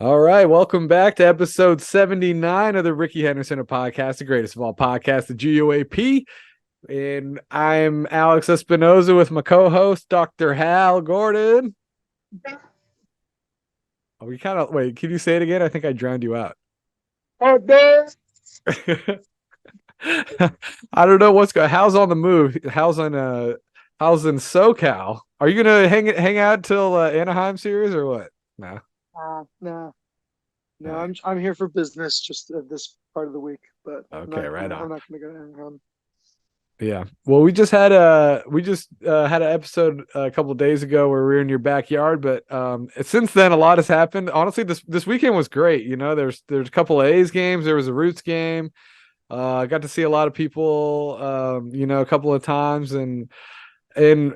All right, welcome back to episode 79 of the Ricky Henderson podcast, the greatest of all podcasts, the GOAP. And I'm Alex Espinoza with my co-host, Dr. Hal Gordon. Oh, we kind of wait, can you say it again? I think I drowned you out. I don't know what's going. Hal's on the move. Hal's in SoCal. Are you gonna hang out till Anaheim series or what? No. No, All no, right. I'm here for business just this part of the week, but Okay, right on. I'm not gonna go to Yeah. Well, we just had an episode a couple of days ago where we were in your backyard, but since then a lot has happened. Honestly, this weekend was great. You know, there's a couple of A's games. There was a Roots game. I got to see a lot of people. A couple of times, and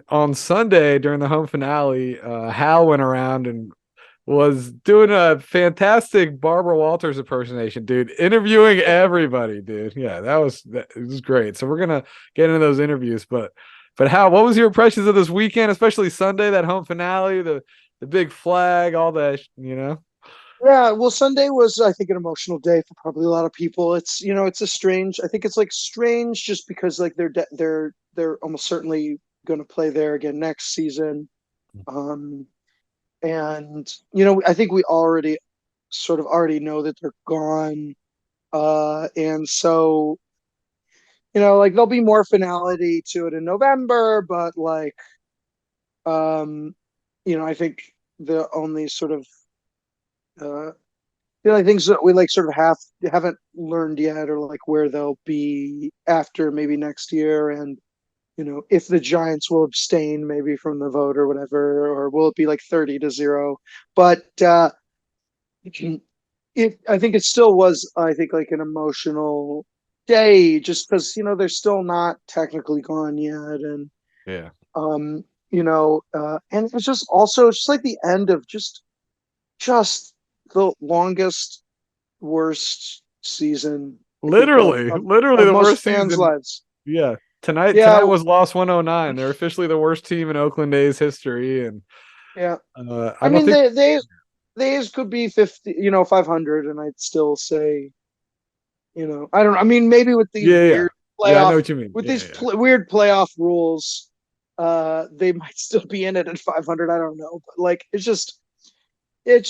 on Sunday during the home finale, Hal went around and was doing a fantastic Barbara Walters impersonation, dude. Interviewing everybody, dude. Yeah, it was great. So we're gonna get into those interviews, but how? What was your impressions of this weekend, especially Sunday, that home finale, the big flag, all that, you know? Yeah, well, Sunday was, I think, an emotional day for probably a lot of people. It's a strange. I think it's like strange just because like they're almost certainly going to play there again next season. Um, and I think we already know that they're gone. And so like there'll be more finality to it in November, but like I think the only sort of uh, things that we like sort of haven't learned yet, or like where they'll be after maybe next year, and if the Giants will abstain maybe from the vote or whatever, or will it be like 30-0? But I think it still was, I think, like an emotional day, just because they're still not technically gone yet, and Yeah. um, and it was just also just like the end of just the longest, worst season I think Literally of the most worst fans' season. lives. Yeah. Tonight Yeah, was loss 109. They're officially the worst team in Oakland A's history, and yeah. I I don't mean, think. they could be 50, 500, and I'd still say, I don't. I mean, maybe with these Yeah, yeah, weird yeah. I know playoff, what you mean. with Yeah, these yeah. weird playoff rules, they might still be in it at 500. I don't know, but like it's just I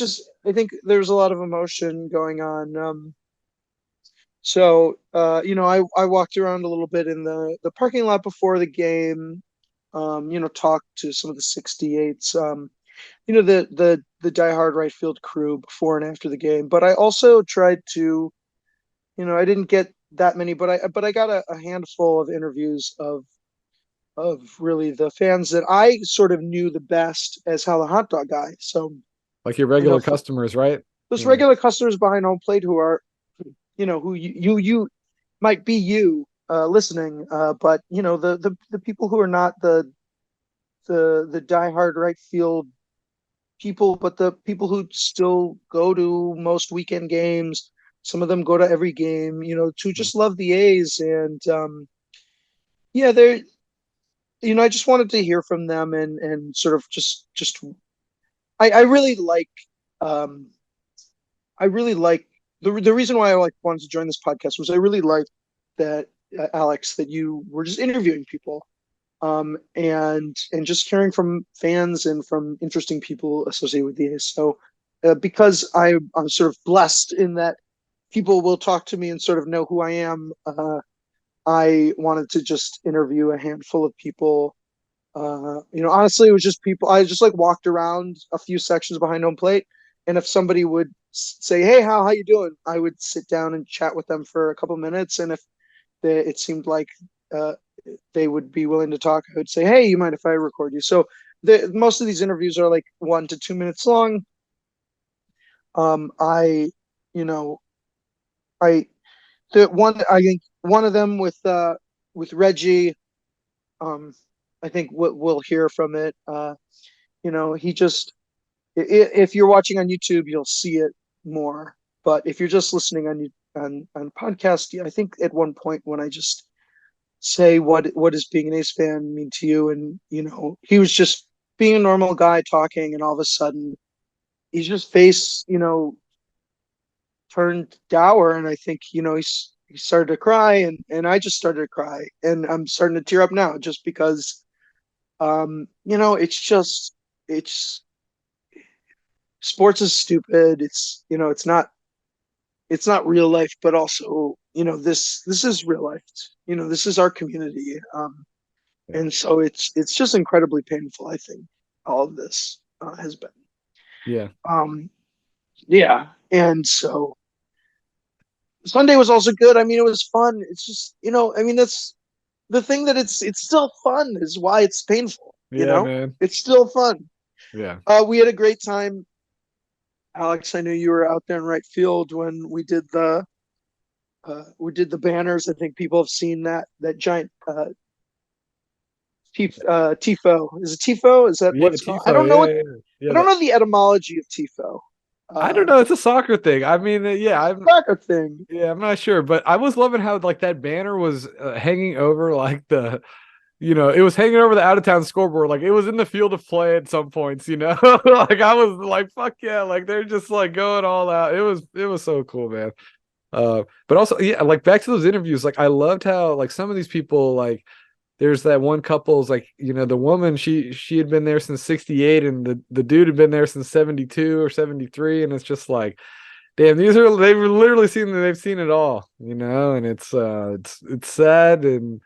think there's a lot of emotion going on. I walked around a little bit in the parking lot before the game. Talked to some of the 68s. The diehard right field crew before and after the game. But I also tried to, I didn't get that many, but I got a handful of interviews of really the fans that I sort of knew the best as Hal the Hot Dog Guy. So Like your you know, regular for customers, right? those Yeah. regular customers behind home plate who are, who you might be listening, but the people who are not the diehard right field people, but the people who still go to most weekend games. Some of them go to every game, to just love the A's. And yeah, they're, I just wanted to hear from them, and sort of just I really like um I really like the reason why I like wanted to join this podcast was I really like that, Alex, that you were just interviewing people, and just hearing from fans and from interesting people associated with the A's. So, because I'm sort of blessed in that people will talk to me and sort of know who I am, I wanted to just interview a handful of people. Honestly, it was just people. I just like walked around a few sections behind home plate, and if somebody would say, "Hey, how you doing?" I would sit down and chat with them for a couple minutes, and if it seemed like uh, they would be willing to talk, I would say, "Hey, you mind if I record you?" So most of these interviews are like 1 to 2 minutes long. I, you know, I the one I think one of them with Reggie. Um, I think we'll hear from it. He just if you're watching on YouTube, you'll see it more. But if you're just listening on podcast, yeah, I think at one point when I just say what does being an Ace fan mean to you, and he was just being a normal guy talking, and all of a sudden his just face, turned dour, and I think he started to cry, and I just started to cry, and I'm starting to tear up now just because it's sports is stupid. It's not real life, but also this is real life. This is our community, Yeah. and so it's just incredibly painful. I think all of this has been. Yeah. Um, yeah, and so Sunday was also good. I mean, it was fun. It's just I mean, that's the thing, that it's still fun is why it's painful. Yeah, man. It's still fun. Yeah. We had a great time. Alex, I knew you were out there in right field when we did the banners. I think people have seen that giant tifo. Is it tifo? Is that Yeah, what it's called? I Tifo. don't know Yeah, what yeah, yeah. I don't know the etymology of tifo. I don't know. It's a soccer thing. I mean, yeah, Soccer thing. I'm not sure, but I was loving how like that banner was hanging over like it was hanging over the out of town scoreboard. Like it was in the field of play at some points. Like I was like, fuck yeah, like they're just like going all out. It was so cool, man. But also, yeah, like back to those interviews. Like I loved how like some of these people like there's that one couple's like the woman she had been there since 68 and the dude had been there since 72 or 73 and it's just like damn they've literally seen it all and it's sad and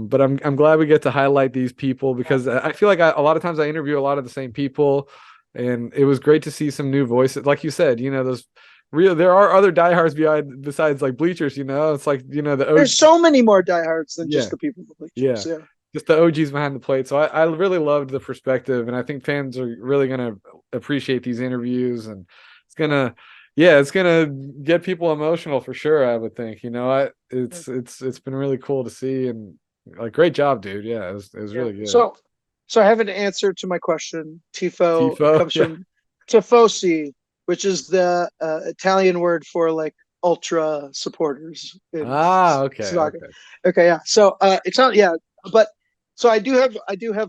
but I'm glad we get to highlight these people because I feel like a lot of times I interview a lot of the same people and it was great to see some new voices like you said those there are other diehards besides like bleachers it's like the There's so many more diehards than just yeah the people in the yeah, bleachers. Yeah. just the OGs behind the plate. So I really loved the perspective, and I think fans are really gonna appreciate these interviews, and it's Yeah. gonna, yeah, it's gonna get people emotional for sure. I would think. Yeah. It's been really cool to see, and like great job, dude. Yeah, it was Yeah. really good. So I have an answer to my question. Tifo Tifo, comes yeah. from tifosi, which is the Italian word for like ultra supporters in Okay, soccer. okay. Okay, yeah. So it's not, yeah, but so I do have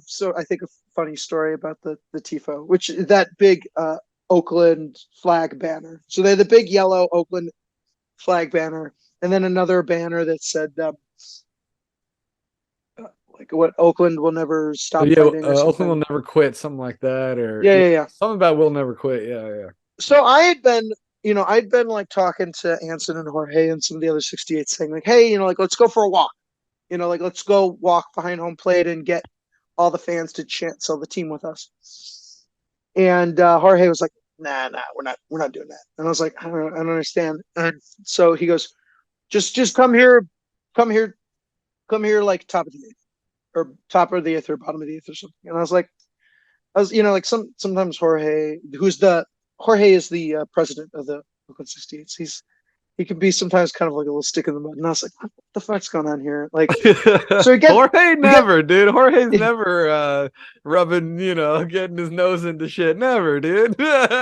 so I think a funny story about the tifo, which is that big Oakland flag banner. So they had the big yellow Oakland flag banner, and then another banner that said like what Oakland will never Oh, stop yeah, fighting or Oakland will something. never quit, something like that, or Yeah, yeah, yeah, yeah. something about will never quit. Yeah, yeah. So I'd been like talking to Anson and Jorge and some of the other 68 saying like, hey, like let's go for a walk. Like let's go walk behind home plate and get all the fans to chant "Sell the team" with us. And Jorge was like, nah, we're not doing that. And I was like, I don't understand. And so he goes, just come here, come here, like top of the eighth or top of the eighth or bottom of the eighth or something. And I was like sometimes Jorge is the president of the Oakland 68s. He can be sometimes kind of like a little stick in the mud. And I was like, what the fuck's going on here? Like, so Jorge we get, never, dude. Jorge's never rubbing, getting his nose into shit. Never, dude.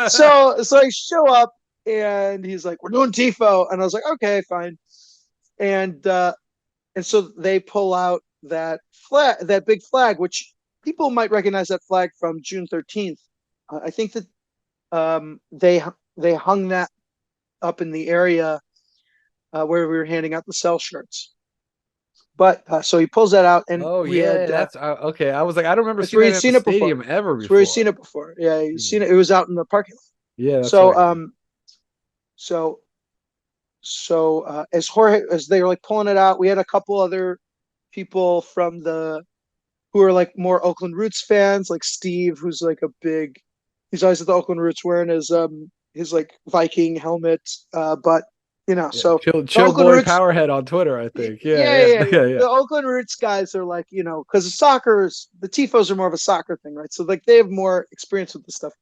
so I show up and he's like, we're doing tifo, and I was like, okay, fine. And so they pull out that flag, that big flag, which people might recognize that flag from June 13th. I think that they hung that up in the area where we were handing out the cell shirts. But so he pulls that out, and Oh we yeah, had that's okay. I was like, I don't remember it's seeing where that he'd in the seen it before. stadium ever It's where he's before. seen it before. Yeah, he's Hmm. seen it. It was out in the parking lot. Yeah, that's So right. as they were like pulling it out, we had a couple other people from the who are like more Oakland Roots fans, like Steve, who's like he's always at the Oakland Roots wearing his like Viking helmet. But Yeah, so the chill Oakland boy Roots, powerhead on Twitter, I think. Yeah, yeah, yeah, yeah, yeah. yeah, The Oakland Roots guys are like, because the tifos are more of a soccer thing, right? So like they have more experience with this stuff.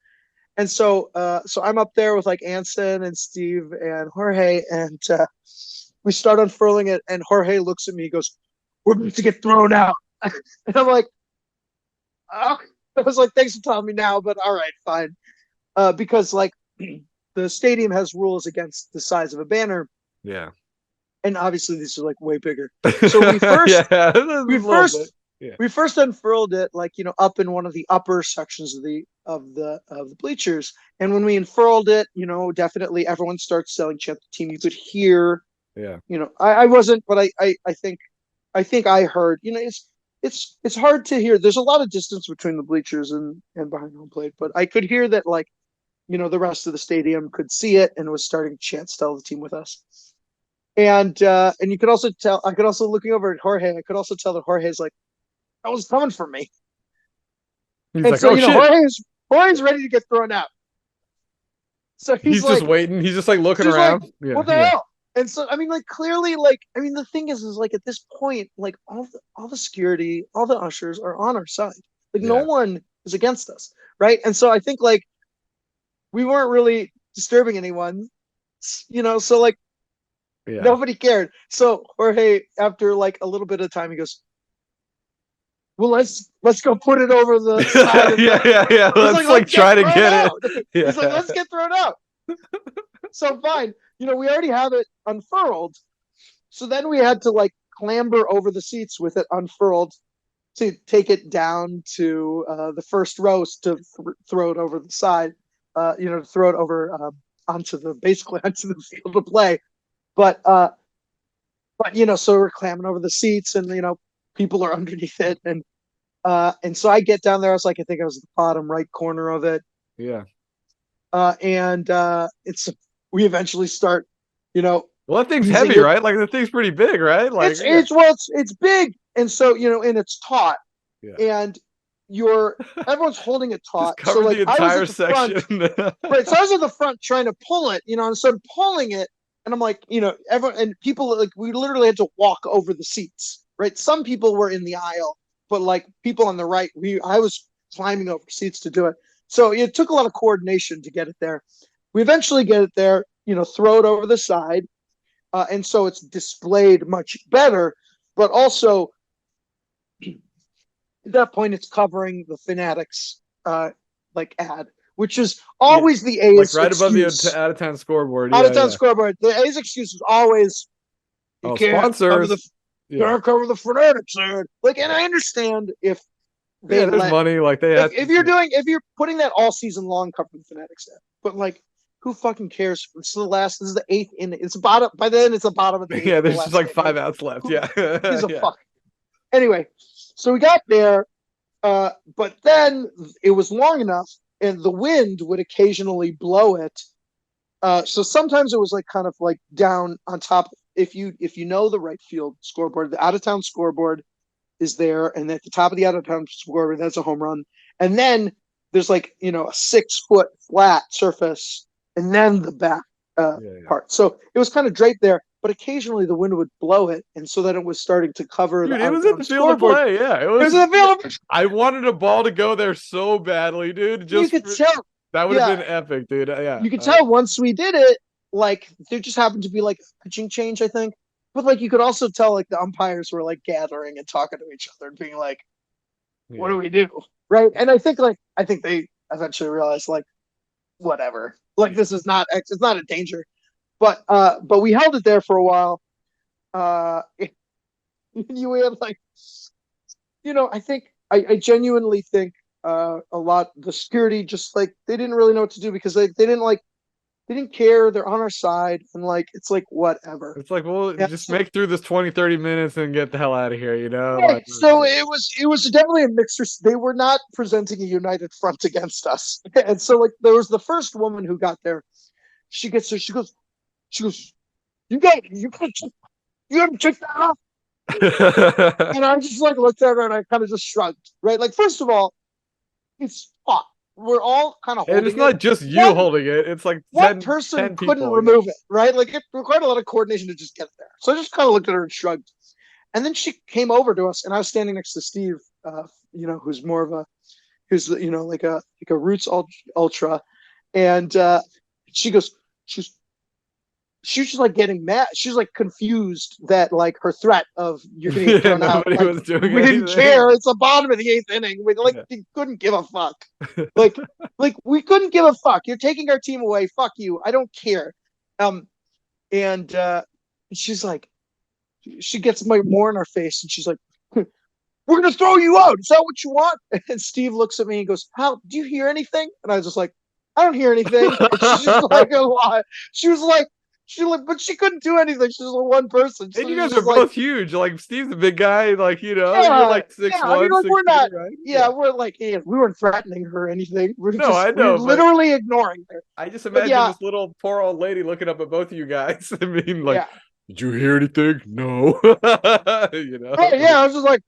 And so I'm up there with like Anson and Steve and Jorge, and we start unfurling it, and Jorge looks at me, he goes, "We're going to get thrown out." And I'm like, oh. I was like, thanks for telling me now, but all right, fine. Because like the stadium has rules against the size of a banner, yeah. and obviously these are like way bigger. So we first Yeah, a we little first bit. Yeah. we first unfurled it like up in one of the upper sections of the bleachers. And when we unfurled it, definitely everyone starts selling chant the team. You could hear, Yeah. I wasn't, but I think I heard. It's hard to hear. There's a lot of distance between the bleachers and behind home plate, but I could hear that like the rest of the stadium could see it and was starting to chant "Stella the team" with us. And you could also tell. I could also looking over at Jorge. I could also tell that Jorge's like, "That was coming for me." He's And like, so oh shit. Jorge's ready to get thrown out. So He's just waiting. He's just like looking he's like, around. Yeah. what the Yeah. hell? And so I mean, like clearly, like I mean, the thing is like at this point, like all the security, all the ushers are on our side. Like no Yeah. one is against us, right? And so I think like we weren't really disturbing anyone, So like Yeah. nobody cared. So Jorge, after like a little bit of time, he goes, "Well, let's go put it over the side of Yeah. the." Yeah. Yeah. He's like, Let's like "Let's get try to thrown get out." it. He's like, Yeah. "Let's get thrown out." So fine, we already have it unfurled. So then we had to like clamber over the seats with it unfurled to take it down to the first row to throw it over the side, to throw it over onto basically onto the field of play. But so we're clambering over the seats, and people are underneath it, and so I get down there. I think I was at the bottom right corner of it, Yeah. and it's we eventually start, you know, Well, that thing's easing heavy, it. right? Like the thing's pretty big, right? Like, It's yeah. it's well, it's big, and so and it's taut, Yeah. and everyone's holding it taut. Just So covered like the I was entire at the front, section. right? So I was at the front trying to pull it, and so I'm pulling it, and I'm like, everyone and people like we literally had to walk over the seats, right? Some people were in the aisle, but like people on the right, I was climbing over seats to do it. So it took a lot of coordination to get it there. We eventually get it there, throw it over the side, and so it's displayed much better. But also at that point, it's covering the Fanatics like ad, which is Yeah. always the Like A's right above the excuse. out of town scoreboard. Out of Yeah. town Yeah. scoreboard. The A's excuse is always you Oh, can't cover the sponsors. Yeah. Fanatics ad. Like, and I understand if they Yeah. There's let money. Like they if have if to. you're Yeah. doing if you're putting that all season long covering the Fanatics ad, but like who fucking cares? This is the eighth inning. It's bottom by then. It's the bottom of the eighth Yeah. of the There's just last like game. Like, 5 outs left. who Yeah. gives a Yeah. fuck? Anyway, so we got there, but then it was long enough, and the wind would occasionally blow it. So sometimes it was like kind of like down on top. If you know the right field scoreboard, the out of town scoreboard is there, and at the top of the out of town scoreboard, that's a home run. And then there's like a 6 foot flat surface, and then the back Yeah. Yeah. part. So it was kind of draped there, but occasionally the wind would blow it, and so then it was starting to cover Dude, the it out of was at town the field of scoreboard. play. Yeah. It It was was. in the field. I wanted a ball to go there so badly, dude. You Just could tell, that would have yeah, been epic, dude. Yeah. you could tell once we did it, like there just happened to be like a pitching change, I think. But like you could also tell like the umpires were like gathering and talking to each other and being like, what Yeah. do we do? Right. And I think they eventually realized like whatever. Like this is not it's not a danger. But we held it there for a while. Uh you had like I think I genuinely think a lot the security just like they didn't really know what to do because they didn't care. They're on our side, and like it's like whatever. It's like, well, Yeah. just make through this 20, 30 minutes and get the hell out of here, you know? Right. Like, So it was definitely a mixture. They were not presenting a united front against us, and so like there was the first woman who got there. She gets there. She goes. You haven't checked that off. And I just like looked at her and I kind of just shrugged. Right. Like first of all, it's hot. We're all kind of and it's holding it. not just you One holding it, it's like one 10, person 10 couldn't people. remove it, right? Like it required a lot of coordination to just get there. So I just kind of looked at her and shrugged. And then she came over to us, and I was standing next to Steve, who's more of who's like a roots ultra, and she goes, she's she was just like getting mad. She was like confused that like her threat of you're gonna get Yeah, thrown out. nobody Like was doing we didn't anything. care. It's the bottom of the eighth inning. We like Yeah. we couldn't give a fuck. Like like we couldn't give a fuck. You're taking our team away. Fuck you. I don't care. And she's like, she gets more in our face, and she's like, we're gonna throw you out. Is that what you want? And Steve looks at me and goes, "How do you hear anything?" And I was just like, "I don't hear anything." And she's like, "A lot." She was like, but she couldn't do anything. She's a one person. And So you she's guys are just like, both huge. Like Steve's a big guy. Like you're yeah, like six yeah. I mean, one, like six we're two, not, right? yeah, Yeah. we're like, yeah, we weren't threatening her or anything. No, I We're know, but literally ignoring her. I just But imagine yeah, this little poor old lady looking up at both of you guys. I mean, like, yeah, did you hear anything? No. You know, right, like, yeah. I was just like,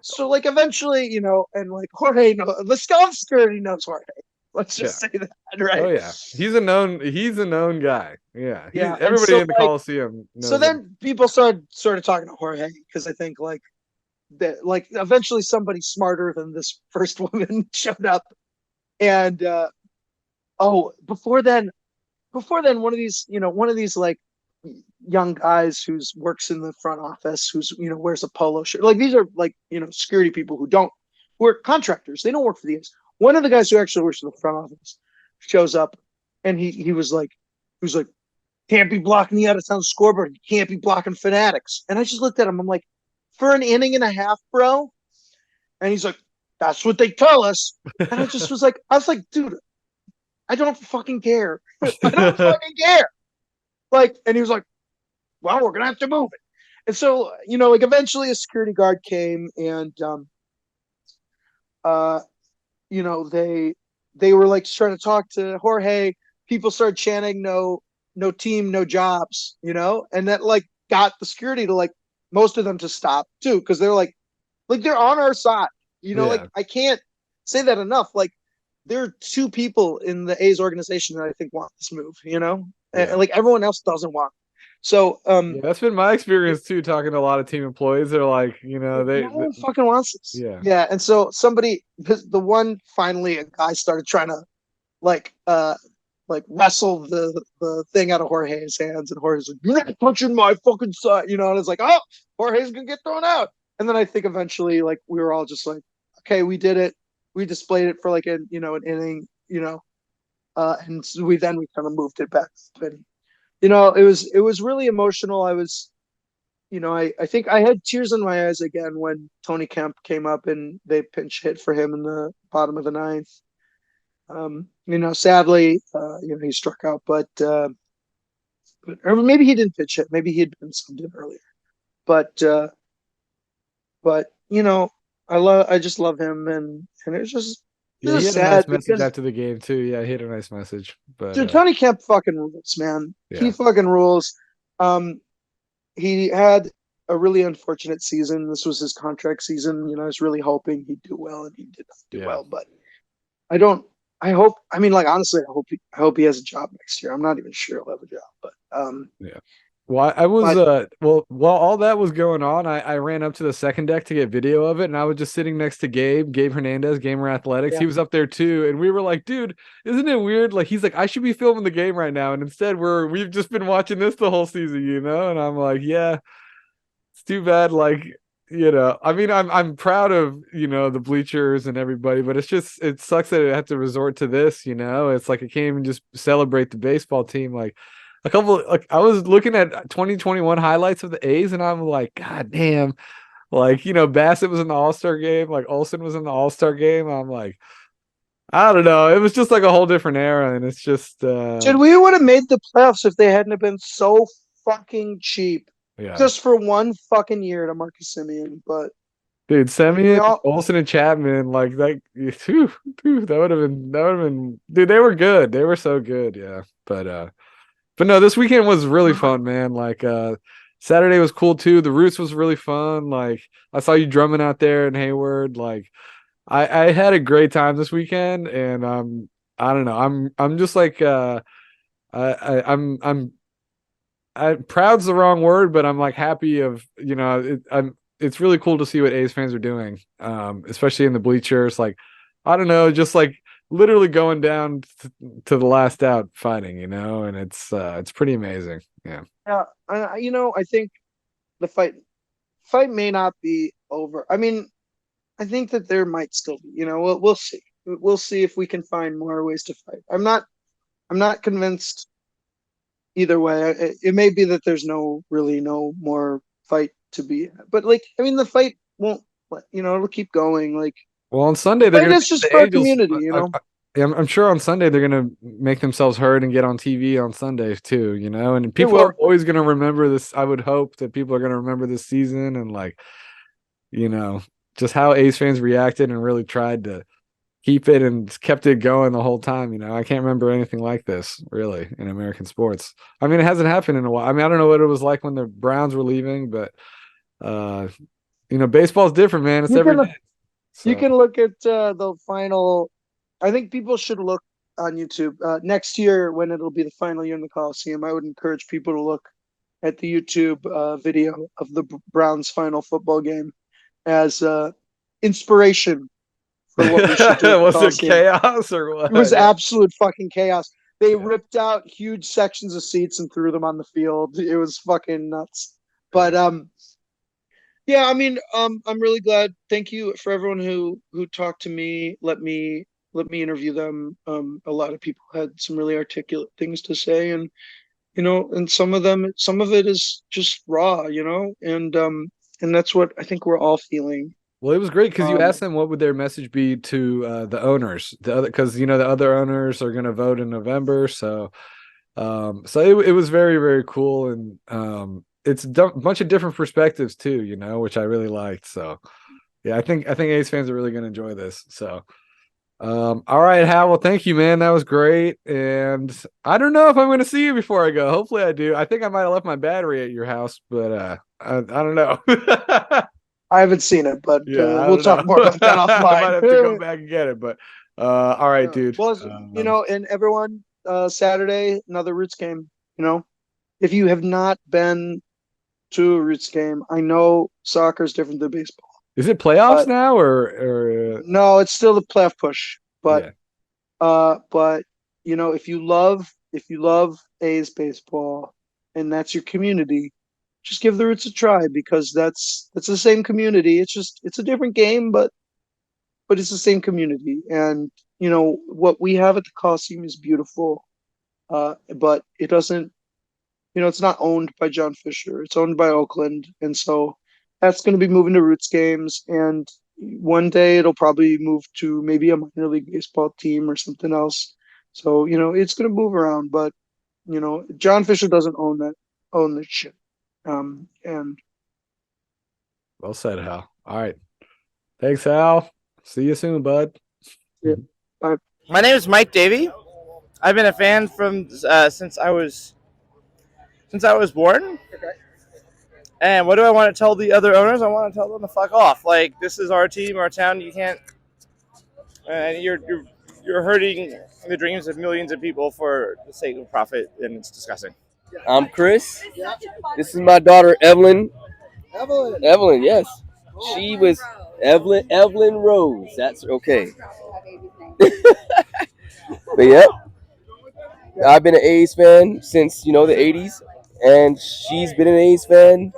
so like eventually, and like Jorge, the Scum Security knows Jorge. Let's yeah. just say that, Oh right? yeah. He's a known guy. Yeah. He's Yeah, and everybody so in the like, Coliseum so knows him. then people started talking to Jorge because I think like that, like eventually somebody smarter than this first woman showed up, and oh, before then, one of these like young guys who's works in the front office, who's wears a polo shirt. Like these are like security people who are contractors. They don't work for the A's. One of the guys who actually works in the front office shows up, and he was like, can't be blocking the out of town scoreboard. You can't be blocking fanatics. And I just looked at him. I'm like, for an inning and a half, bro. And he's like, that's what they tell us. And I was like, dude, I don't fucking care. I don't fucking care. Like, and he was like, well, we're gonna have to move it. And so, like eventually a security guard came and uh they were like trying to talk to Jorge. People started chanting no team, no jobs, and that like got the security to like most of them to stop too, because they're like they're on our side. Like Yeah. I can't say that enough. Like there are two people in the A's organization that I think want this move, and Yeah. like everyone else doesn't want it. So Yeah. That's been my experience too, talking to a lot of team employees. They're like, no one fucking wants this. yeah. Yeah, and so the one finally a guy started trying to like wrestle the thing out of Jorge's hands, and Jorge's like, "You're not touching my fucking side," and it's like, "Oh, Jorge's gonna get thrown out." And then I think eventually, like we were all just like, "Okay, we did it. We displayed it for like an inning, and so we kind of moved it back." But it was really emotional. I was I think I had tears in my eyes again when Tony Kemp came up and they pinch hit for him in the bottom of the ninth. Sadly, he struck out, but or maybe he didn't pitch it. Maybe he had been subbed in earlier. But I just love him, and Yeah, he it's just had a nice sad message because after the game too. Yeah, he had a nice message. But dude, Tony Kemp fucking rules, man. He yeah. fucking rules. Um, he had a really unfortunate season. This was his contract season. I was really hoping he'd do well, and he did not do Yeah. well. But I don't. I hope. I mean, like honestly, I hope he has a job next year. I'm not even sure he'll have a job, but Yeah. Well, I was but well while all that was going on, I ran up to the second deck to get video of it, and I was just sitting next to Gabe Hernandez, Gamer Athletics. yeah, He was up there too, and we were like, dude, isn't it weird? Like he's like, I should be filming the game right now, and instead we've just been watching this the whole season, And I'm like, yeah, it's too bad, like, I mean, I'm proud of, the bleachers and everybody, but it sucks that it had to resort to this, It's like I can't even just celebrate the baseball team. Like like I was looking at 2021 highlights of the A's and I'm like, God damn, like, Bassett was in the All-Star game, like Olson was in the All-Star game. I'm like, I don't know. It was just like a whole different era, and it's just dude, we would have made the playoffs if they hadn't have been so fucking cheap, yeah. just for one fucking year to Marcus Simeon. But Dude, I mean, we Semien, all Olson, and Chapman, like that. That would have been. Dude, they were good. They were so good. Yeah, but no, this weekend was really fun, man. Like, Saturday was cool too. The Roots was really fun. Like, I saw you drumming out there in Hayward. Like, I had a great time this weekend, and I don't know. I'm just like proud's the wrong word, but I'm like happy of it's really cool to see what A's fans are doing, especially in the bleachers. Like, I don't know, just like literally going down to the last out fighting, and it's pretty amazing. Yeah, yeah, I think the fight may not be over. I mean, I think that there might still be. We'll see. We'll see if we can find more ways to fight. I'm not convinced either way. It may be that there's no more fight to be had. But like, I mean, the fight won't it'll keep going. Like, Well, on Sunday they're but going to it's beat just the for our Angels. community, you know. I'm sure on Sunday they're going to make themselves heard and get on TV on Sundays too. And It people are will. always going to remember this. I would hope that people are going to remember this season and you know, just how A's fans reacted and really tried to keep it and kept it going the whole time. I can't remember anything like this really in American sports. I mean, it hasn't happened in a while. I mean, I don't know what it was like when the Browns were leaving, but uh, baseball's different, man. It's You every can day. you So can look at the final. I think people should look on YouTube next year when it'll be the final year in the Coliseum. I would encourage people to look at the YouTube video of the Browns' final football game as inspiration for what we should do at the was it Coliseum. chaos or It was what? absolute fucking chaos. They Yeah. ripped out huge sections of seats and threw them on the field. It was fucking nuts. Yeah. But yeah, I mean, I'm really glad. Thank you for everyone who talked to me. Let me interview them. A lot of people had some really articulate things to say, and and some of it is just raw, and that's what I think we're all feeling. Well, it was great because you Um, asked them what would their message be to the owners, the other because the other owners are going to vote in November, so it was very very cool, and it's a bunch of different perspectives too, which I really liked. So yeah, I think A's fans are really going to enjoy this. So all right, Hal. Well, thank you, man. That was great, and I don't know if I'm going to see you before I go. Hopefully, I do. I think I might have left my battery at your house, but I don't know. I haven't seen it, but Yeah, I we'll don't talk know. more about that I might have to go offline. back and get it, but all right, dude. Well, and everyone, Saturday, another Roots game. If you have not been to a Roots game, I know soccer is different than baseball, Is it playoffs but now or no, it's still the playoff push. But yeah? but if you love A's baseball and that's your community, just give the Roots a try because that's the same community. It's a different game, but it's the same community. And what we have at the Coliseum is beautiful, but it doesn't. It's not owned by John Fisher. It's owned by Oakland, and so that's going to be moving to Roots games. And one day it'll probably move to maybe a minor league baseball team or something else. So it's going to move around, but John Fisher doesn't own this shit. And Well said, Hal. All right, thanks, Hal. See you soon, bud. yeah, I, My name is Mike Davey. I've been a fan from since I was born. And what do I want to tell the other owners? I want to tell them to fuck off. Like, this is our team, our town. You can't. You're hurting the dreams of millions of people for the sake of profit, and it's disgusting. I'm Chris. This is my daughter Evelyn. Evelyn, yes. She was Evelyn Rose. That's okay. But yep, I've been an A's fan since the '80s, and she's been an A's fan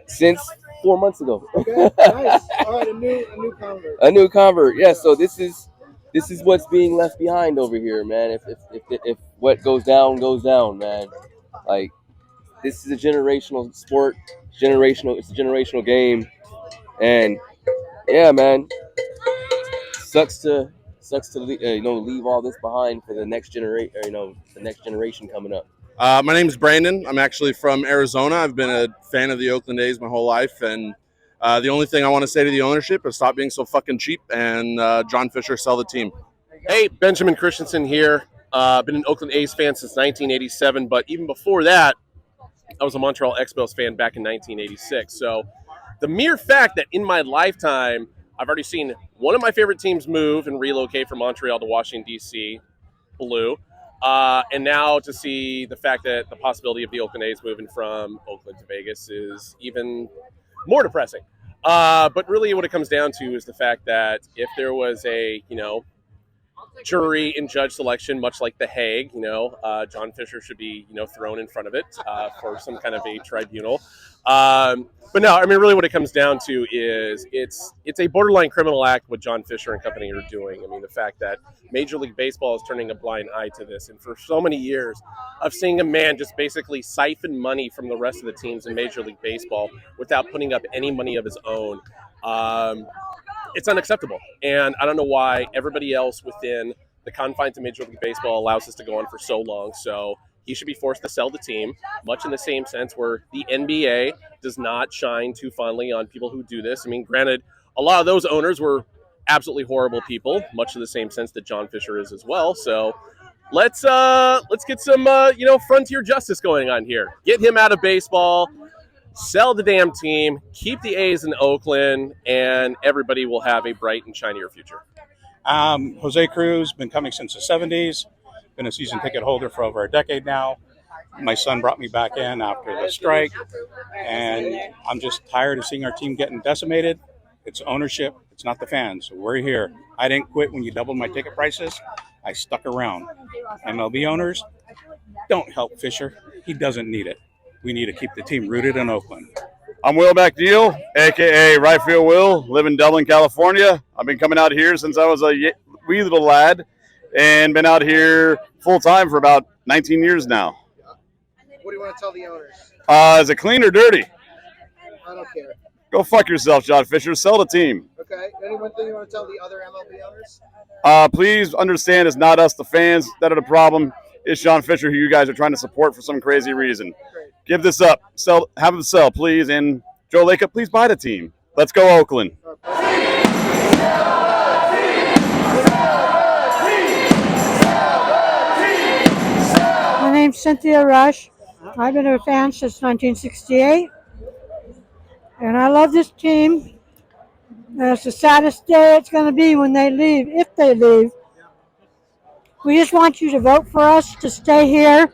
since 4 months ago. okay, nice. All right, a new convert. A new convert. Yeah. So this is what's being left behind over here, man. If what goes down, man. Like, this is a generational sport. It's a generational game, and yeah, man. Sucks to leave all this behind for the next generation. The next generation coming up. My name is Brandon. I'm actually from Arizona. I've been a fan of the Oakland A's my whole life, and the only thing I want to say to the ownership is stop being so fucking cheap and John Fisher sell the team. Hey, Benjamin Christensen here. Been an Oakland A's fan since 1987, but even before that, I was a Montreal Expos fan back in 1986. So the mere fact that in my lifetime, I've already seen one of my favorite teams move and relocate from Montreal to Washington, D.C., blue, and now to see the fact that the possibility of the Oakland A's moving from Oakland to Vegas is even more depressing. But really what it comes down to is the fact that if there was a jury and judge selection, much like The Hague. John Fisher should be, thrown in front of it for some kind of a tribunal. But no, I mean, really what it comes down to is it's a borderline criminal act what John Fisher and company are doing. I mean, the fact that Major League Baseball is turning a blind eye to this. And for so many years of seeing a man just basically siphon money from the rest of the teams in Major League Baseball without putting up any money of his own, it's unacceptable. And I don't know why everybody else within the confines of Major League Baseball allows this to go on for so long. So he should be forced to sell the team, much in the same sense where the NBA does not shine too fondly on people who do this. I mean, granted, a lot of those owners were absolutely horrible people, much in the same sense that John Fisher is as well. So let's get some frontier justice going on here. Get him out of baseball, sell the damn team, keep the A's in Oakland, and everybody will have a bright and shinier future. Jose Cruz, been coming since the 70s, been a season ticket holder for over a decade now. My son brought me back in after the strike, and I'm just tired of seeing our team getting decimated. It's ownership, it's not the fans. We're here. I didn't quit when you doubled my ticket prices. I stuck around. MLB owners, don't help Fisher. He doesn't need it. We need to keep the team rooted in Oakland. I'm Will McNeil, a.k.a. Right Field Will, live in Dublin, California. I've been coming out here since I was a wee little lad and been out here full-time for about 19 years now. What do you want to tell the owners? Is it clean or dirty? I don't care. Go fuck yourself, John Fisher. Sell the team. Okay. Any one thing you want to tell the other MLB owners? Please understand it's not us, the fans, that are the problem. It's John Fisher, who you guys are trying to support for some crazy reason. Great. Give this up. Have him sell, please. And Joe Lacob, please buy the team. Let's go, Oakland. My name's Cynthia Rush. I've been a fan since 1968. And I love this team. And it's the saddest day it's going to be when they leave, if they leave. We just want you to vote for us to stay here.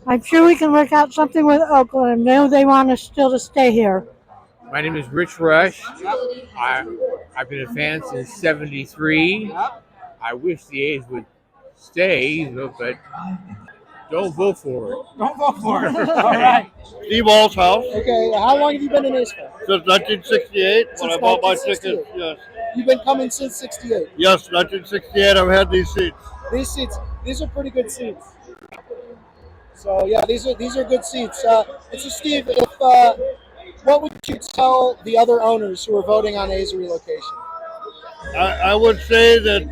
I'm sure we can work out something with Oakland. I know they want us still to stay here. My name is Rich Rush. I've been a fan since '73. I wish the A's would stay, but don't vote for it. Don't vote for it. All right. Steve Alshouse. Okay. How long have you been an A's fan? Since 1968, when I bought my ticket. 1968. Yes. You've been coming since '68. Yes, 1968. I've had these seats. These seats, these are pretty good seats. So yeah, these are good seats. And so Steve, what would you tell the other owners who are voting on A's relocation? I would say that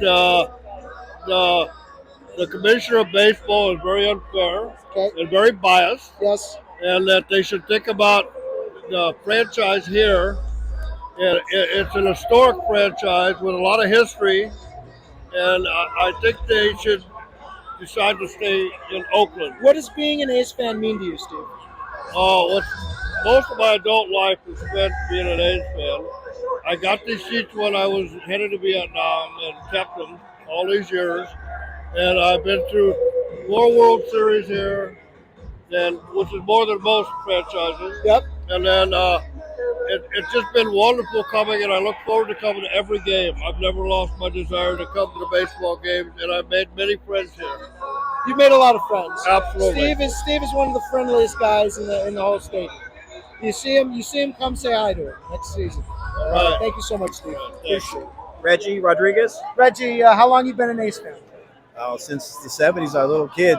the commissioner of baseball is very unfair and very biased. Yes. And that they should think about the franchise here. It's an historic franchise with a lot of history, and I think they should decide to stay in Oakland. What does being an A's fan mean to you, Steve? Most of my adult life was spent being an A's fan. I got these seats when I was headed to Vietnam and kept them all these years. And I've been through 4 World Series here, which is more than most franchises. Yep. And then it's just been wonderful coming, and I look forward to coming to every game. I've never lost my desire to come to the baseball games, and I've made many friends here. You've made a lot of friends. Absolutely. Steve is one of the friendliest guys in the whole state. You see him, come say hi to him next season. All right. Thank you so much, Steve. Appreciate it. Reggie Rodriguez. Reggie, how long you been an A's fan? Since the 70s, I was a little kid.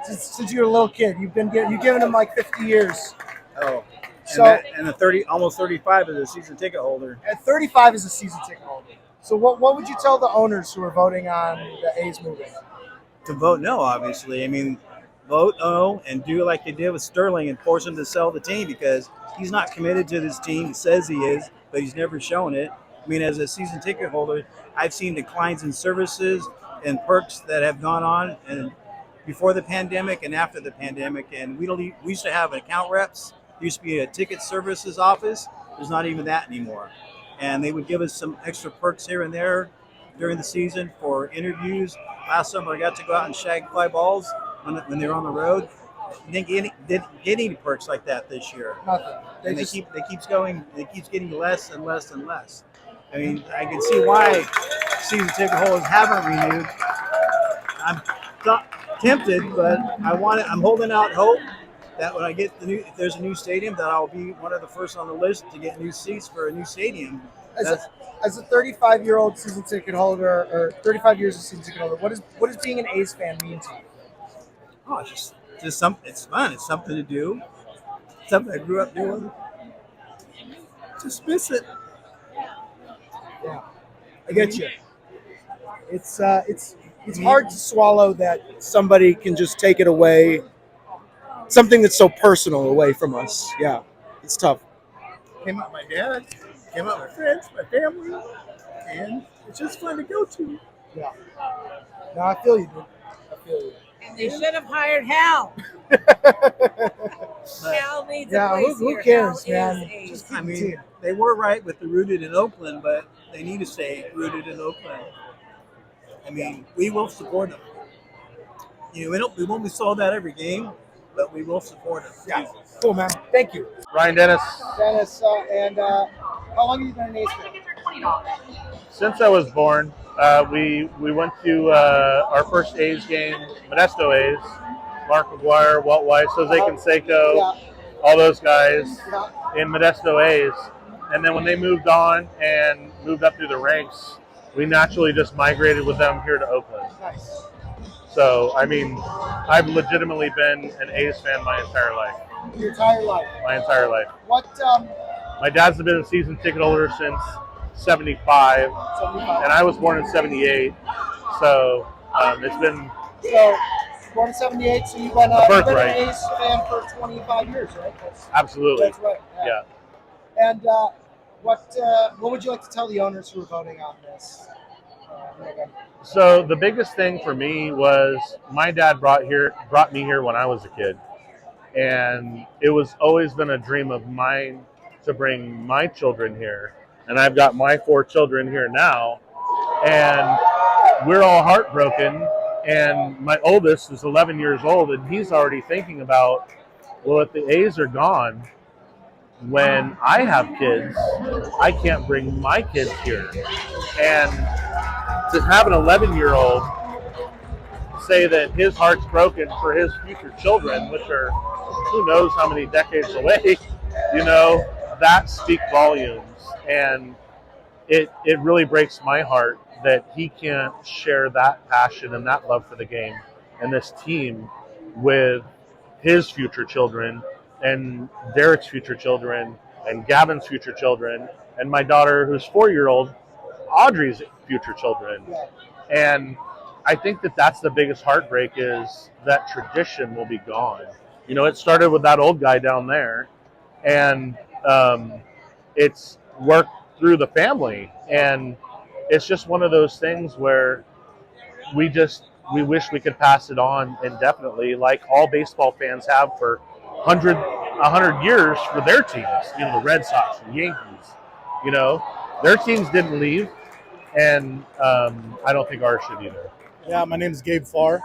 Since you were a little kid, you've given him like 50 years. Oh, so and the almost 35 as a season ticket holder. At 35 as a season ticket holder. So what would you tell the owners who are voting on the A's moving? To vote no, obviously. I mean, vote no and do like they did with Sterling and force him to sell the team because he's not committed to this team. He says he is, but he's never shown it. I mean, as a season ticket holder, I've seen declines in services and perks that have gone on and before the pandemic and after the pandemic. And we used to have account reps. There used to be a ticket services office. There's not even that anymore. And they would give us some extra perks here and there during the season for interviews. Last summer, I got to go out and shag fly balls when they were on the road. Didn't get any perks like that this year. Nothing. And it keeps getting less and less and less. I mean, I can see why season ticket holders haven't renewed. I'm tempted, but I'm holding out hope that when I get if there's a new stadium, that I'll be one of the first on the list to get new seats for a new stadium. As a 35-year-old season ticket holder, or 35 years of season ticket holder, what does being an A's fan mean to you? Oh, it's just something. It's fun. It's something to do. Something I grew up doing. Just miss it. Yeah, I get you. It's hard to swallow that somebody can just take it away, something that's so personal away from us. Yeah, it's tough. Came out my dad, came out my friends, my family, and it's just fun to go to. Yeah. No, I feel you, dude. I feel you. And they should have hired Hal. Hal needs a place who here. cares, Hal man? is Just A's. keep I the mean, team. they were right with the rooted in Oakland, but they need to stay rooted in Oakland. I mean, we will support them. You know, we won't be sold out every game, but we will support them. Yeah, cool, man. Thank you, Ryan Dennis. Dennis. And how long have you been an A's fan? Since I was born, we went to our first A's game, Modesto A's. Mark McGuire, Walt Weiss, Jose Canseco, all those guys in Modesto A's. And then when they moved on and moved up through the ranks, we naturally just migrated with them here to Oakland. Nice. So, I mean, I've legitimately been an A's fan my entire life. Your entire life. My entire life. What? My dad's been a season ticket holder since 75, 75. and I was born in 78. So, it's been... So, born in 78, so you've been an birthright. A's fan for 25 years, right? Absolutely. That's right. Yeah. And what would you like to tell the owners who are voting on this? So the biggest thing for me was my dad brought me here when I was a kid, and it was always been a dream of mine to bring my children here. And I've got my 4 children here now, and we're all heartbroken. And my oldest is 11 years old, and he's already thinking about, well, if the A's are gone, when I have kids, I can't bring my kids here. And to have an 11-year-old say that his heart's broken for his future children, which are who knows how many decades away, that speaks volumes. And it really breaks my heart that he can't share that passion and that love for the game and this team with his future children and Derek's future children and Gavin's future children and my daughter, who's 4-year-old, Audrey's future children. And I think that that's the biggest heartbreak, is that tradition will be gone. It started with that old guy down there, and it's worked through the family. And it's just one of those things where we wish we could pass it on indefinitely, like all baseball fans have for 100 years for their teams. The Red Sox, the Yankees. Their teams didn't leave, and I don't think ours should either. Yeah, my name is Gabe Farr.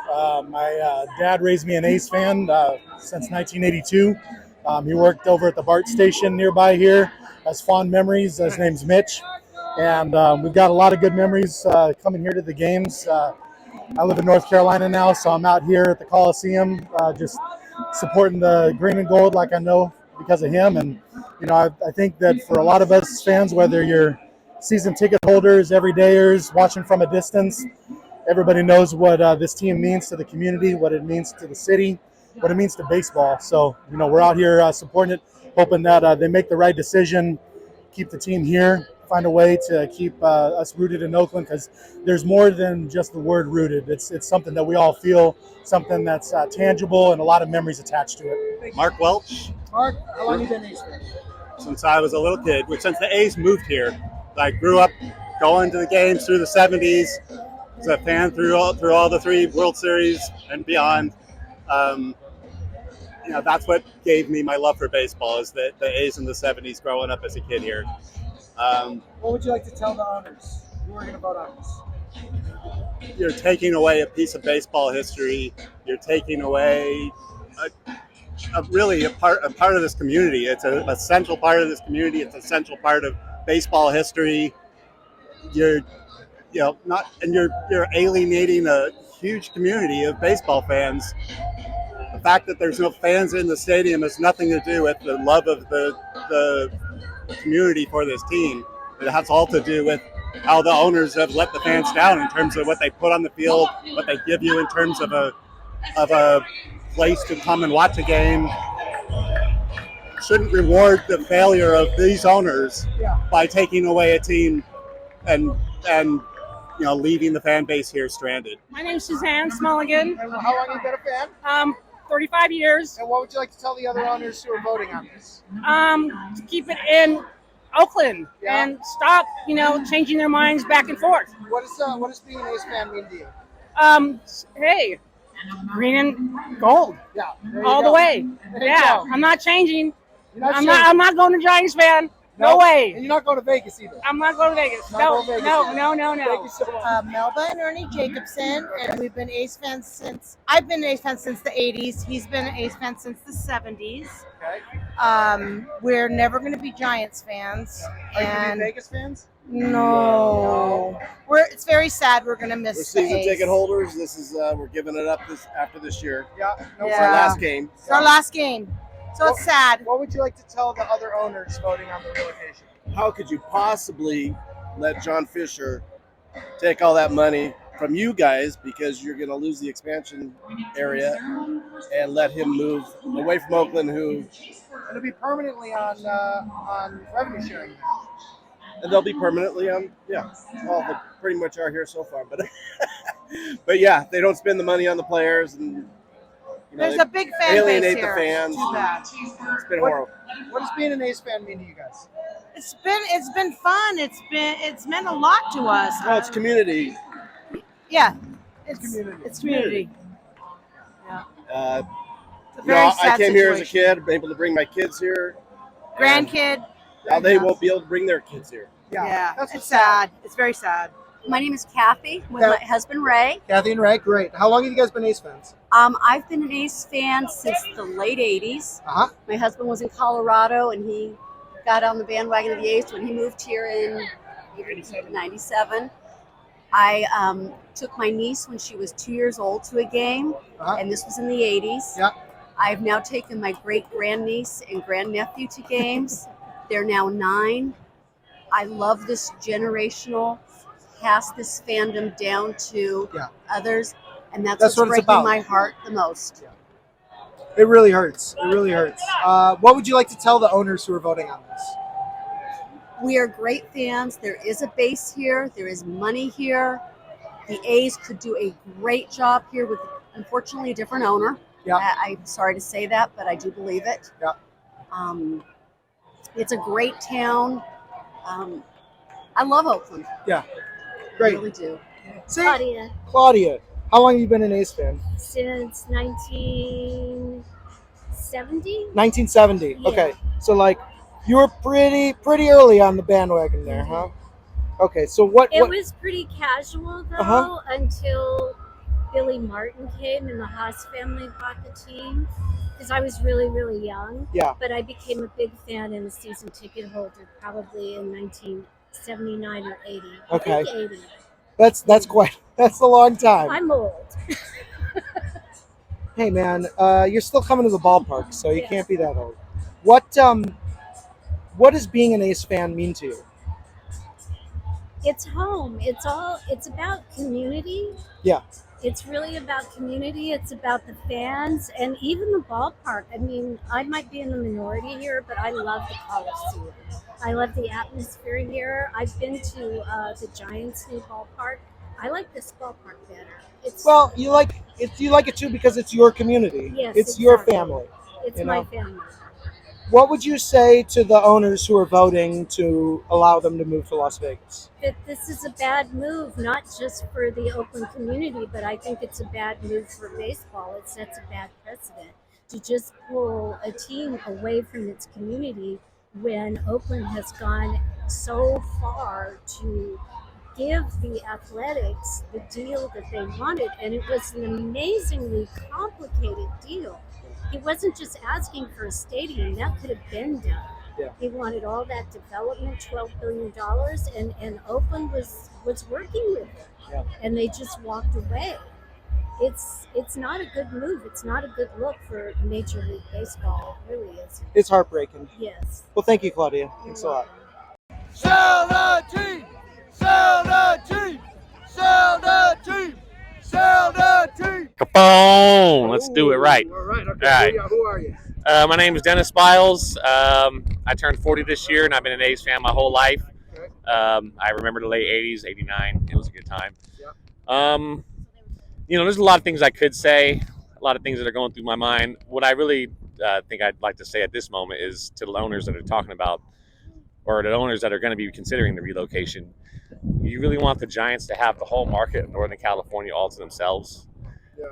My dad raised me an A's fan since 1982. He worked over at the BART station nearby here. Has fond memories. His name's Mitch. And we've got a lot of good memories coming here to the games. I live in North Carolina now, so I'm out here at the Coliseum just supporting the green and gold like I know because of him. And, I think that for a lot of us fans, whether you're season ticket holders, everydayers, watching from a distance, everybody knows what this team means to the community, what it means to the city, what it means to baseball. So, we're out here supporting it, hoping that they make the right decision, keep the team here, find a way to keep us rooted in Oakland, because there's more than just the word rooted. It's something that we all feel, something that's tangible, and a lot of memories attached to it. Mark Welch. Mark, how long have you been an A's fan? Since I was a little kid, since the A's moved here. I grew up going to the games through the 70s. As a fan through all the 3 World Series and beyond. That's what gave me my love for baseball, is the A's in the 70s growing up as a kid here. What would you like to tell the owners who are going to vote on this? You're taking away a piece of baseball history. You're taking away a part of this community. It's an essential part of this community. It's an essential part of baseball history. You're not, and you're alienating a huge community of baseball fans. The fact that there's no fans in the stadium has nothing to do with the love of the community for this team. It has all to do with how the owners have let the fans down in terms of what they put on the field, what they give you in terms of a place to come and watch a game. Shouldn't reward the failure of these owners by taking away a team and leaving the fan base here stranded. My name's Suzanne Smulligan. And how long have you been a fan? 35 years. And what would you like to tell the other owners who are voting on this? To keep it in Oakland and stop, changing their minds back and forth. What does being an A's fan mean to you? Hey, green and gold. Yeah, all the way. Yeah, I'm not changing. I'm not going to Giants fan. No way. And you're not going to Vegas either. I'm not going to Vegas. No. Thank you so much. Melba and Ernie Jacobson, and we've been A's fans since. I've been an A's fan since the '80s. He's been an A's fan since the '70s. Okay. We're never going to be Giants fans. Are you And gonna be Vegas fans? no, it's very sad. We're going to miss We're the season A's. ticket holders. This is we're giving it up after this year. Yeah. It's our last game. It's our last game, so it's sad. What would you like to tell the other owners voting on the relocation? How could you possibly let John Fisher take all that money from you guys, because you're going to lose the expansion area, and let him move away from Oakland, who It'll be permanently on revenue sharing now. and they'll be permanently on. Yeah, well, they pretty much are here so far, but but yeah, they don't spend the money on the players, and There's they a big fan alienate base the here. fans. Too bad. It's been horrible. What does being an A's fan mean to you guys? It's been fun. It's meant a lot to us. No, it's community. Yeah, it's community. It's community. Yeah. You very know, I sad came here as a situation. kid, been able to bring my kids here. Grandkid. Now they won't be able to bring their kids here. Yeah, it's sad. It's very sad. My name is Kathy with my husband Ray. Kathy and Ray, great. How long have you guys been A's fans? I've been an A's fan since the late 80s. Uh-huh. My husband was in Colorado and he got on the bandwagon of the A's when he moved here in 97. I took my niece when she was 2 years old to a game, and this was in the 80s. Yeah. I've now taken my great-grandniece and grandnephew to games. They're now 9. I love this generational, pass this fandom down to others, and that's what's what it's breaking about. my heart the most. It really hurts. It really hurts. What would you like to tell the owners who are voting on this? We are great fans. There is a base here. There is money here. The A's could do a great job here with, unfortunately, a different owner. Yeah. I'm sorry to say that, but I do believe it. Yeah. It's a great town. I love Oakland. Yeah. I Great. really do. Claudia, Claudia, how long have you been an A's fan? since 1970. 1970. Yeah. Okay. So like you were pretty early on the bandwagon there, huh? Okay. So what It was pretty casual though Uh-huh. until Billy Martin came and the Haas family bought the team because I was really, really young. Yeah. But I became a big fan and a season ticket holder probably in 1979 or 80. Okay. I think 80. that's a long time. I'm old. Hey man, you're still coming to the ballpark, so you can't be that old. What does being an A's fan mean to you? It's home. It's about community. Yeah. It's really about community. It's about the fans and even the ballpark. I mean, I might be in the minority here, but I love the Coliseum. I love the atmosphere here. I've been to the Giants' new ballpark. I like this ballpark better. It's Well, you like it too because it's your community. Yes, It's your exactly. family. It's you my know? family. What would you say to the owners who are voting to allow them to move to Las Vegas? That this is a bad move, not just for the Oakland community, but I think it's a bad move for baseball. It sets a bad precedent to just pull a team away from its community when Oakland has gone so far to give the Athletics the deal that they wanted, and it was an amazingly complicated deal. He wasn't just asking for a stadium, that could have been done. Yeah. He wanted all that development, $12 billion, and Oakland was working with it. Yeah. And they just walked away. It's not a good move. It's not a good look for Major League Baseball. It really is. It's heartbreaking. Yes. Well, thank you, Claudia. Thanks a lot. Sell the team! Sell the team! Sell the team! Sell the team! Capone. Let's do it right. All right. Okay. All right. Who are you? My name is Dennis Biles. I turned 40 this year, and I've been an A's fan my whole life. I remember the late 80s, 89. It was a good time. There's a lot of things I could say, a lot of things that are going through my mind. What I really think I'd like to say at this moment is to the owners that are talking about, or the owners that are going to be considering the relocation, you really want the Giants to have the whole market of Northern California all to themselves.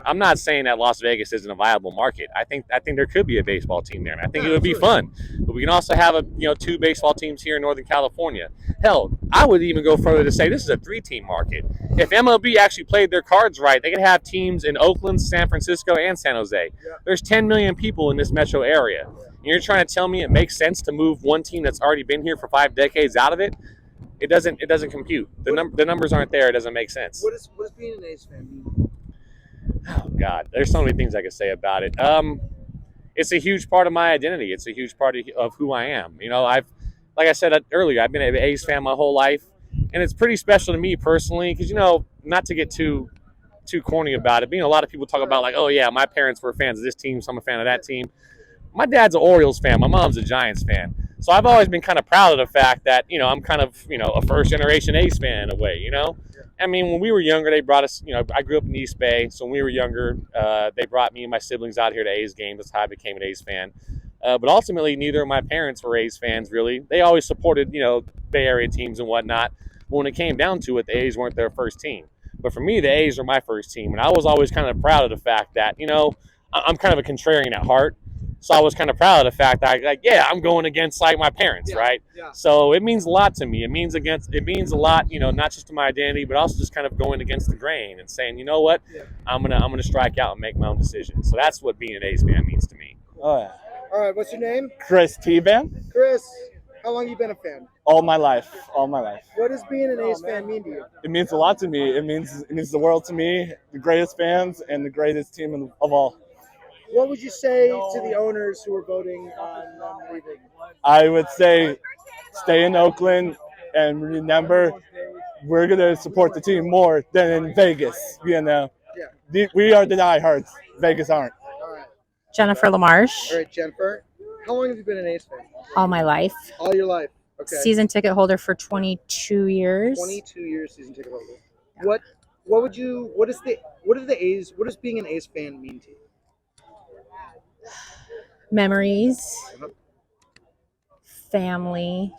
I'm not saying that Las Vegas isn't a viable market. I think there could be a baseball team there, and I think it would be fun. But we can also have two baseball teams here in Northern California. Hell, I would even go further to say this is a 3-team market. If MLB actually played their cards right, they could have teams in Oakland, San Francisco, and San Jose. There's 10 million people in this metro area. And you're trying to tell me it makes sense to move one team that's already been here for 5 decades out of it? It doesn't compute. The numbers aren't there. It doesn't make sense. What is being an A's fan mean? Oh God, there's so many things I could say about it. It's a huge part of my identity. It's a huge part of who I am. Like I said earlier, I've been an A's fan my whole life, and it's pretty special to me personally because not to get too corny about it. A lot of people talk about like, oh yeah, my parents were fans of this team, so I'm a fan of that team. My dad's an Orioles fan. My mom's a Giants fan. So I've always been kind of proud of the fact that, I'm kind of, a first-generation A's fan in a way, I mean, when we were younger, they brought us, I grew up in East Bay. So when we were younger, they brought me and my siblings out here to A's games. That's how I became an A's fan. But ultimately, neither of my parents were A's fans, really. They always supported, Bay Area teams and whatnot. But when it came down to it, the A's weren't their first team. But for me, the A's were my first team. And I was always kind of proud of the fact that, I'm kind of a contrarian at heart. So I was kind of proud of the fact that, I'm going against my parents, right? Yeah. So it means a lot to me. It means a lot, not just to my identity, but also just kind of going against the grain and saying, you know what, I'm gonna strike out and make my own decisions. So that's what being an A's fan means to me. Oh yeah. All right. What's your name? Chris T-Ban. Chris. How long have you been a fan? All my life. What does being an A's fan mean to you? It means a lot to me. It means the world to me. The greatest fans and the greatest team of all. What would you say to the owners who are voting on leaving? I would say stay in Oakland and remember we're going to support the team more than in Vegas. We are the diehards. Vegas aren't. All right. Jennifer LaMarche. All right, Jennifer. How long have you been an A's fan? All my life. All your life. Okay. Season ticket holder for 22 years. 22 years season ticket holder. What does being an A's fan mean to you? Memories, family,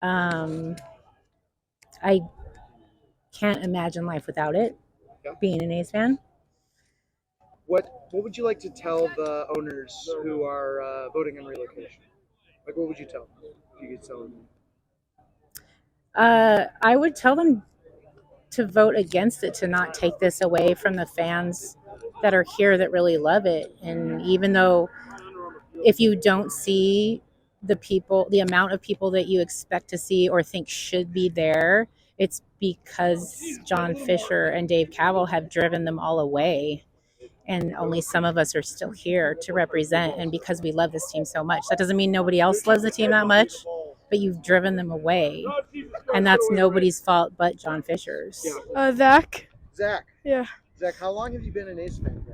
I can't imagine life without it. Being an A's fan. What would you like to tell the owners who are voting on relocation? What would you tell them if you could tell them? I would tell them to vote against it, to not take this away from the fans that are here that really love it. And even though if you don't see the amount of people that you expect to see or think should be there, it's because John Fisher and Dave Kaval have driven them all away. And only some of us are still here to represent. And because we love this team so much, that doesn't mean nobody else loves the team that much, but you've driven them away. And that's nobody's fault but John Fisher's. Zach. Zach. Yeah. Zach, how long have you been an A's fan?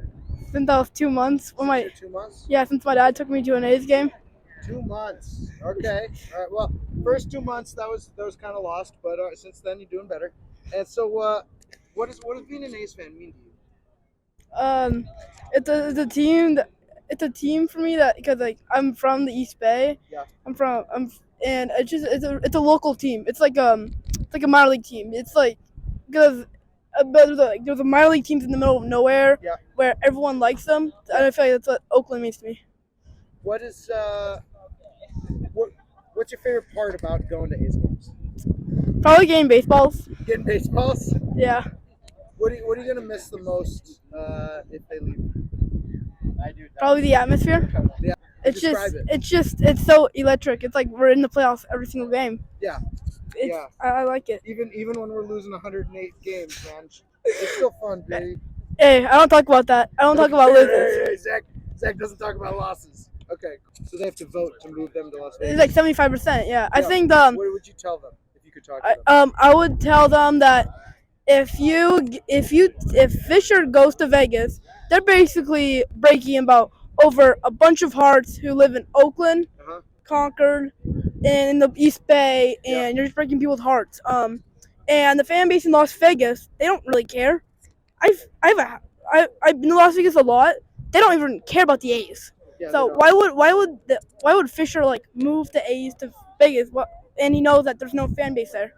Since I was 2 months. 2 months? Yeah, since my dad took me to an A's game. 2 months. Okay. All right. Well, first 2 months that was kind of lost, but since then you're doing better. And so, what does being an A's fan mean to you? It's a team. It's a team for me because I'm from the East Bay. Yeah. And it's a local team. It's like a minor league team. It's like because there's a minor league teams in the middle of nowhere where everyone likes them. And I feel like that's what Oakland means to me. What's your favorite part about going to A's games? Probably getting baseballs. Getting baseballs? Yeah. What are you gonna miss the most if they leave? Probably the atmosphere. Yeah. It's Describe just it's so electric. It's like we're in the playoffs every single game. Yeah. It's, I like it. Even when we're losing 108 games, man, it's still fun, dude. Hey, I don't talk about that. I don't talk about losing. Hey, Zach doesn't talk about losses. Okay, so they have to vote to move them to Las It's Vegas. like 75%. Yeah, I think What would you tell them if you could talk to them? I would tell them that if Fisher goes to Vegas, they're basically breaking about over a bunch of hearts who live in Oakland, Concord, and in the East Bay, and you're just breaking people's hearts. And the fan base in Las Vegas, they don't really care. I've been to Las Vegas a lot. They don't even care about the A's. Yeah, So why would Fisher like move the A's to Vegas? And he knows that there's no fan base there.